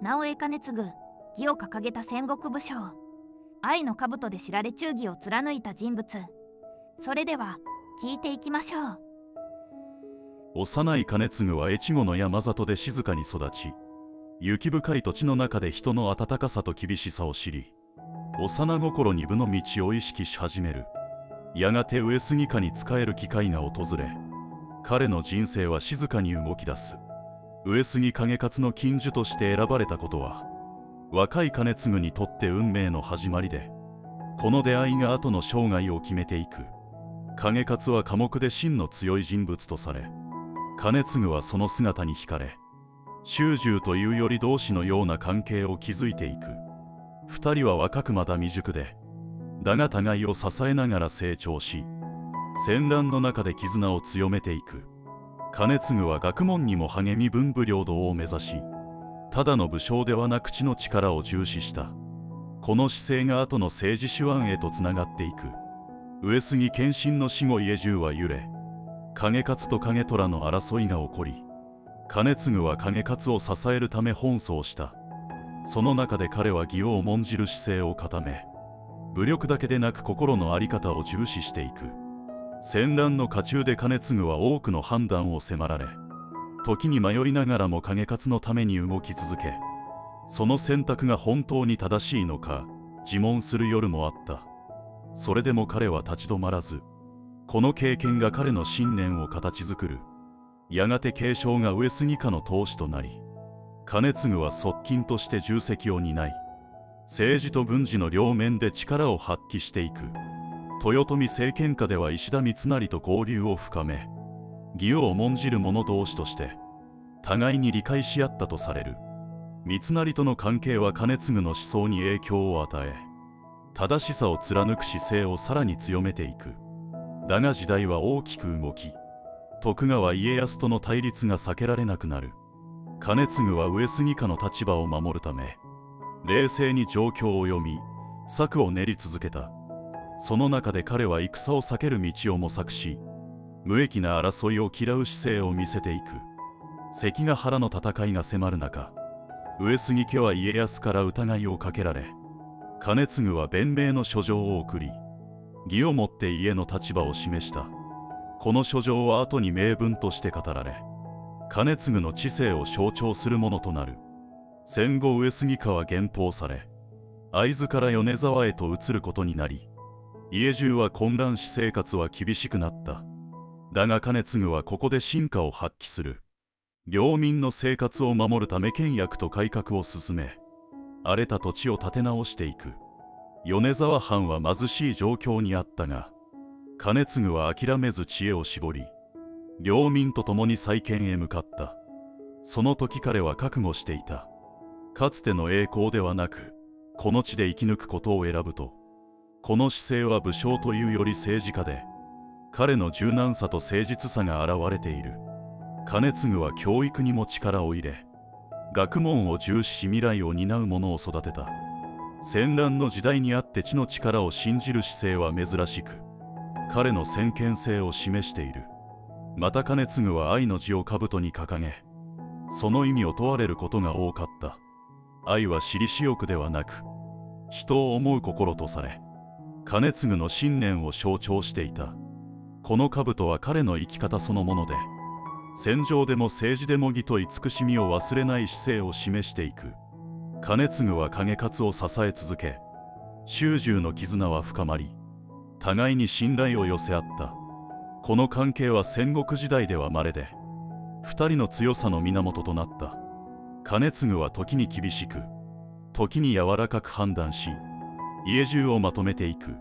直江兼続、義を掲げた戦国武将、愛の兜で知られ忠義を貫いた人物。それでは聞いていきましょう。幼い兼続は越後の山里で静かに育ち、雪深い土地の中で人の温かさと厳しさを知り、幼心に武の道を意識し始める。やがて上杉家に仕える機会が訪れ、彼の人生は静かに動き出す。上杉景勝の近習として選ばれたことは、若い兼続にとって運命の始まりで、この出会いが後の生涯を決めていく。景勝は寡黙で芯の強い人物とされ、兼続はその姿に惹かれ、主従というより同志のような関係を築いていく。二人は若くまだ未熟で、だが互いを支えながら成長し、戦乱の中で絆を強めていく。兼続は学問にも励み文武両道を目指し、ただの武将ではなく知の力を重視した。この姿勢が後の政治手腕へとつながっていく。上杉謙信の死後家中は揺れ、景勝と景虎の争いが起こり、兼続は景勝を支えるため奔走した。その中で彼は義を重んじる姿勢を固め、武力だけでなく心の在り方を重視していく。戦乱の渦中で兼続は多くの判断を迫られ、時に迷いながらも景勝のために動き続け、その選択が本当に正しいのか自問する夜もあった。それでも彼は立ち止まらず、この経験が彼の信念を形作る。やがて継承が上杉家の当主となり、兼続は側近として重責を担い、政治と軍事の両面で力を発揮していく。豊臣政権下では石田三成と交流を深め、義を重んじる者同士として互いに理解し合ったとされる。三成との関係は兼続の思想に影響を与え、正しさを貫く姿勢をさらに強めていく。だが時代は大きく動き、徳川家康との対立が避けられなくなる。兼続は上杉家の立場を守るため、冷静に状況を読み策を練り続けた。その中で彼は戦を避ける道を模索し、無益な争いを嫌う姿勢を見せていく。関ヶ原の戦いが迫る中、上杉家は家康から疑いをかけられ、兼続は弁明の書状を送り、義をもって家の立場を示した。この書状は後に名文として語られ、兼続の知性を象徴するものとなる。戦後上杉家は減封され、会津から米沢へと移ることになり、家中は混乱し生活は厳しくなった。だが兼続はここで真価を発揮する。領民の生活を守るため倹約と改革を進め、荒れた土地を立て直していく。米沢藩は貧しい状況にあったが、兼続は諦めず知恵を絞り、領民と共に再建へ向かった。その時彼は覚悟していた。かつての栄光ではなく、この地で生き抜くことを選ぶと。この姿勢は武将というより政治家で、彼の柔軟さと誠実さが現れている。兼続は教育にも力を入れ、学問を重視し未来を担う者を育てた。戦乱の時代にあって知の力を信じる姿勢は珍しく、彼の先見性を示している。また兼続は愛の字を兜に掲げ、その意味を問われることが多かった。愛は私利私欲ではなく、人を思う心とされ、兼続の信念を象徴していた。この兜は彼の生き方そのもので、戦場でも政治でも義と慈しみを忘れない姿勢を示していく。兼続は景勝を支え続け、主従の絆は深まり、互いに信頼を寄せ合った。この関係は戦国時代では稀で、二人の強さの源となった。兼続は時に厳しく、時に柔らかく判断し、家中をまとめていく。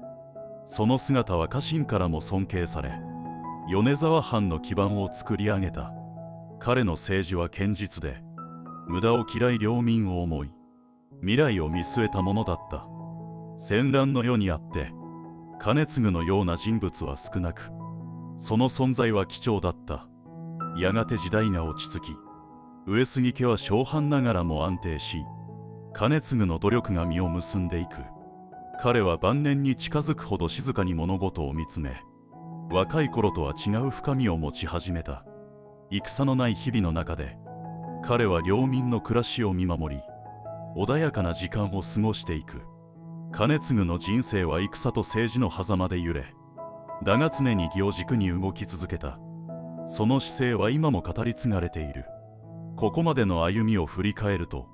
その姿は家臣からも尊敬され、米沢藩の基盤を作り上げた。彼の政治は堅実で、無駄を嫌い領民を思い、未来を見据えたものだった。戦乱の世にあって、兼続のような人物は少なく、その存在は貴重だった。やがて時代が落ち着き、上杉家は小藩ながらも安定し、兼続の努力が実を結んでいく。彼は晩年に近づくほど静かに物事を見つめ、若い頃とは違う深みを持ち始めた。戦のない日々の中で、彼は領民の暮らしを見守り、穏やかな時間を過ごしていく。兼続の人生は戦と政治の狭間で揺れ、だが常に義を軸に動き続けた。その姿勢は今も語り継がれている。ここまでの歩みを振り返ると、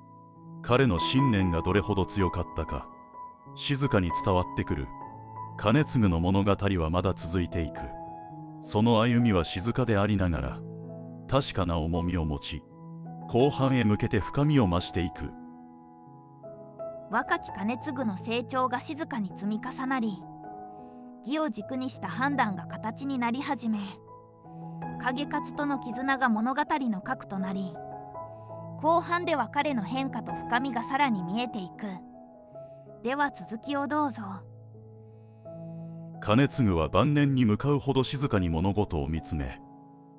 彼の信念がどれほど強かったか静かに伝わってくる。兼続の物語はまだ続いていく。その歩みは静かでありながら確かな重みを持ち、後半へ向けて深みを増していく。若き兼続の成長が静かに積み重なり、義を軸にした判断が形になり始め、景勝との絆が物語の核となり、後半では彼の変化と深みがさらに見えていく。では続きをどうぞ。兼続は晩年に向かうほど静かに物事を見つめ、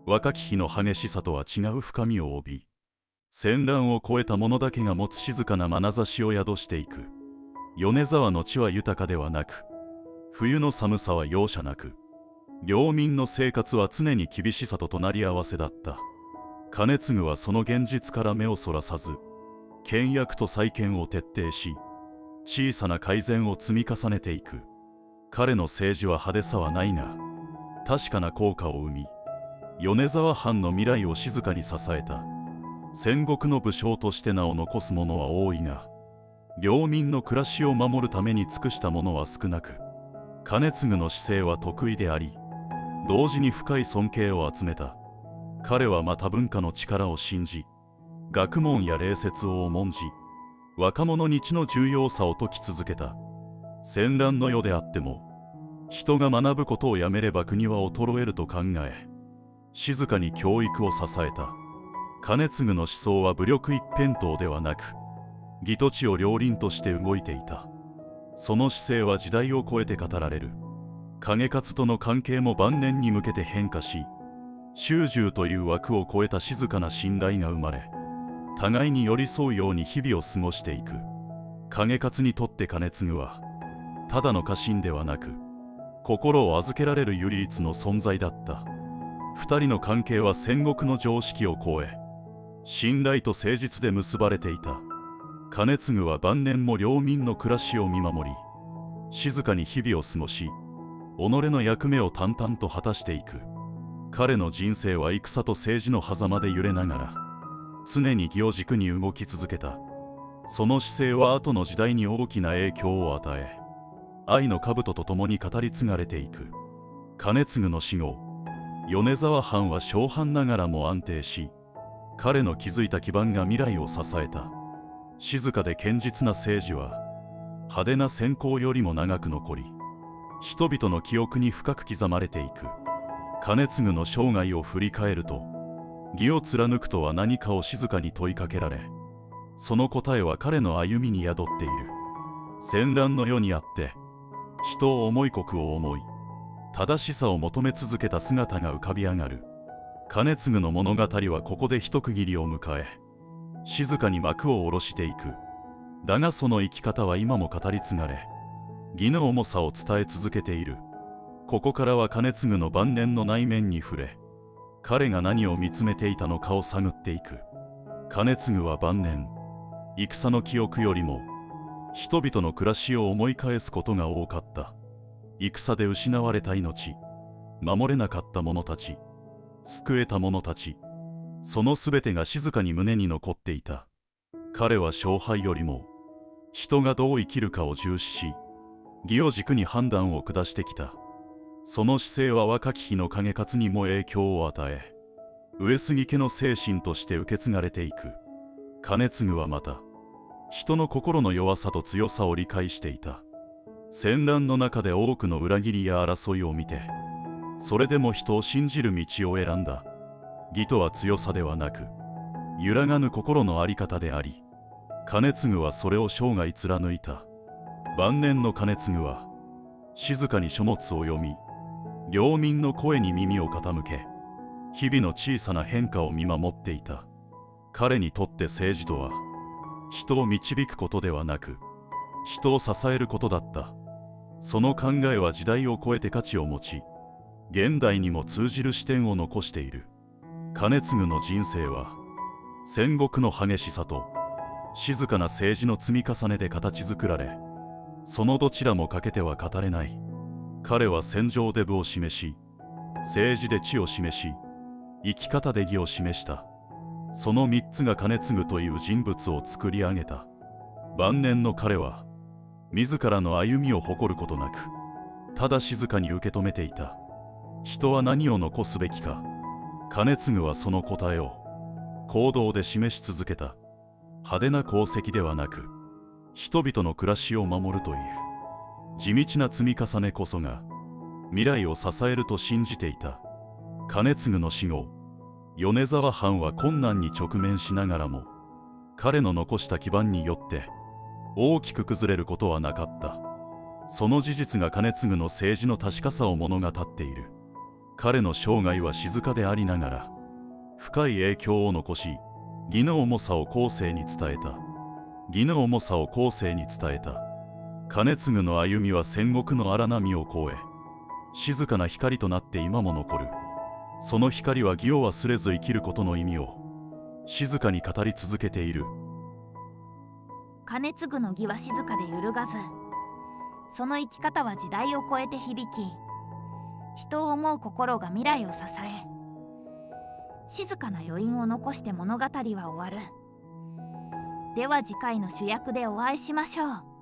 若き日の激しさとは違う深みを帯び、戦乱を超えた者だけが持つ静かな眼差しを宿していく。米沢の地は豊かではなく、冬の寒さは容赦なく、領民の生活は常に厳しさと隣り合わせだった。兼続はその現実から目をそらさず、倹約と再建を徹底し、小さな改善を積み重ねていく。彼の政治は派手さはないが、確かな効果を生み、米沢藩の未来を静かに支えた。戦国の武将として名を残す者は多いが、領民の暮らしを守るために尽くした者は少なく、兼続の姿勢は得意であり、同時に深い尊敬を集めた。彼はまた文化の力を信じ、学問や礼節を重んじ、若者に知の重要さを説き続けた。戦乱の世であっても、人が学ぶことをやめれば国は衰えると考え、静かに教育を支えた。兼続の思想は武力一辺倒ではなく、義と知を両輪として動いていた。その姿勢は時代を超えて語られる。景勝との関係も晩年に向けて変化し、衆従という枠を超えた静かな信頼が生まれ、互いに寄り添うように日々を過ごしていく。景勝にとって兼続は、ただの家臣ではなく、心を預けられる唯一の存在だった。二人の関係は戦国の常識を超え、信頼と誠実で結ばれていた。兼続は晩年も領民の暮らしを見守り、静かに日々を過ごし、己の役目を淡々と果たしていく。彼の人生は戦と政治の狭間で揺れながら、常に義を軸に動き続けた。その姿勢は後の時代に大きな影響を与え、愛の兜とともに語り継がれていく。兼続の死後、米沢藩は小藩ながらも安定し、彼の築いた基盤が未来を支えた。静かで堅実な政治は、派手な戦功よりも長く残り、人々の記憶に深く刻まれていく。兼続の生涯を振り返ると、義を貫くとは何かを静かに問いかけられ、その答えは彼の歩みに宿っている。戦乱の世にあって、人を思い国を思い、正しさを求め続けた姿が浮かび上がる。兼続の物語はここで一区切りを迎え、静かに幕を下ろしていく。だがその生き方は今も語り継がれ、義の重さを伝え続けている。ここからは兼続の晩年の内面に触れ、彼が何を見つめていたのかを探っていく。兼続は晩年、戦の記憶よりも人々の暮らしを思い返すことが多かった。戦で失われた命、守れなかった者たち、救えた者たち、そのすべてが静かに胸に残っていた。彼は勝敗よりも人がどう生きるかを重視し、義を軸に判断を下してきた。その姿勢は若き日の景勝にも影響を与え、上杉家の精神として受け継がれていく。兼続はまた、人の心の弱さと強さを理解していた。戦乱の中で多くの裏切りや争いを見て、それでも人を信じる道を選んだ。義とは強さではなく、揺らがぬ心の在り方であり、兼続はそれを生涯貫いた。晩年の兼続は、静かに書物を読み、領民の声に耳を傾け、日々の小さな変化を見守っていた。彼にとって政治とは、人を導くことではなく、人を支えることだった。その考えは時代を超えて価値を持ち、現代にも通じる視点を残している。兼続の人生は、戦国の激しさと静かな政治の積み重ねで形作られ、そのどちらも欠けては語れない。彼は戦場で武を示し、政治で知を示し、生き方で義を示した。その3つが兼続という人物を作り上げた。晩年の彼は自らの歩みを誇ることなく、ただ静かに受け止めていた。人は何を残すべきか、兼続はその答えを行動で示し続けた。派手な功績ではなく、人々の暮らしを守るという地道な積み重ねこそが未来を支えると信じていた。兼続の死後、米沢藩は困難に直面しながらも、彼の残した基盤によって大きく崩れることはなかった。その事実が兼続の政治の確かさを物語っている。彼の生涯は静かでありながら深い影響を残し、義の重さを後世に伝えた。義の重さを後世に伝えた。兼続の歩みは戦国の荒波を越え、静かな光となって今も残る。その光は義を忘れず生きることの意味を静かに語り続けている。兼続の義は静かで揺るがず、その生き方は時代を超えて響き、人を思う心が未来を支え、静かな余韻を残して物語は終わる。では次回の主役でお会いしましょう。